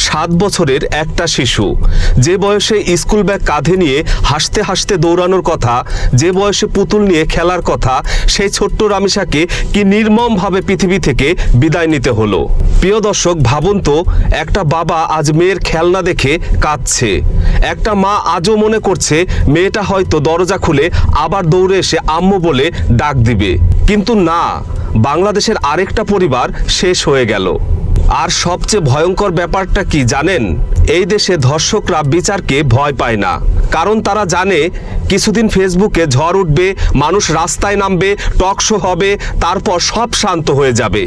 7 বছরের একটা শিশু, যে বয়সে স্কুল ব্যাগ কাঁধে নিয়ে হাসতে হাসতে দৌড়ানোর কথা, যে বয়সে পুতুল নিয়ে খেলার কথা, সেই ছোট্ট রামিসাকে কি নির্মমভাবে পৃথিবী থেকে বিদায় নিতে হলো। প্রিয় দর্শক, ভাবুন তো, একটা বাবা আজ মেয়ের খেলনা দেখে কাঁদছে, একটা মা আজও মনে করছে মেয়েটা হয়তো দরজা খুলে আবার দৌড়ে এসে আম্মু বলে ডাক দিবে। কিন্তু না, বাংলাদেশের আরেকটা পরিবার শেষ হয়ে গেল। আর সবচেয়ে ভয়ঙ্কর ব্যাপারটা কি জানেন? এই দেশে ধর্ষকরা বিচারকে ভয় পায় না, কারণ তারা জানে কিছুদিন ফেসবুকে ঝড় উঠবে, মানুষ রাস্তায় নামবে, টক শো হবে, তারপর সব শান্ত হয়ে যাবে।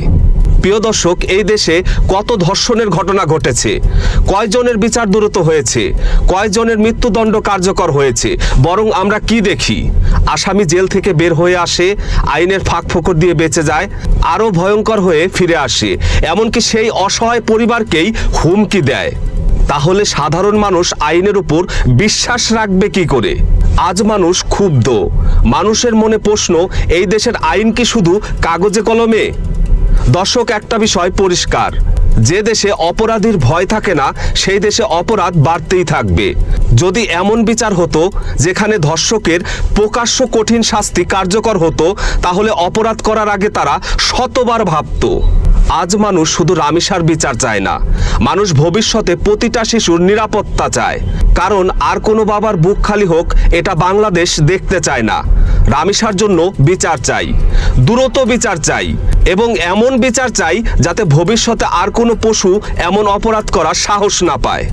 প্রিয় দর্শক, এই দেশে কত ধর্ষণের ঘটনা ঘটেছে, কয়জনের বিচার দ্রুত হয়েছে, কয়জনের মৃত্যুদণ্ড কার্যকর হয়েছে, বরং আমরা কি দেখি? আসামি জেল থেকে বের হয়ে আসে, আইনের ফাঁক ফোকর দিয়ে বেঁচে যায়, আরও ভয়ঙ্কর হয়ে ফিরে আসে, এমনকি সেই অসহায় পরিবারকেই হুমকি দেয়। তাহলে সাধারণ মানুষ আইনের উপর বিশ্বাস রাখবে কি করে? আজ মানুষ ক্ষুব্ধ, মানুষের মনে প্রশ্ন, এই দেশের আইন কি শুধু কাগজে কলমে? দর্শক, একটা বিষয় পরিষ্কার, যে দেশে অপরাধীর ভয় থাকে না, সেই দেশে অপরাধ বাড়তেই থাকবে। যদি এমন বিচার হতো যেখানে ধর্ষকের প্রকাশ্য কঠিন শাস্তি কার্যকর হতো, তাহলে অপরাধ করার আগে তারা শতবার ভাবতো। আজ মানুষ শুধু রামিসার বিচার চায় না, মানুষ ভবিষ্যতে প্রতিটা শিশুর নিরাপত্তা চায়। কারণ আর কোনো বাবার বুক খালি হোক এটা বাংলাদেশ দেখতে চায় না। রামিসার জন্য বিচার চাই, দ্রুত বিচার চাই, এবং এমন বিচার চাই যাতে ভবিষ্যতে আর কোনো পশু এমন অপরাধ করার সাহস না পায়।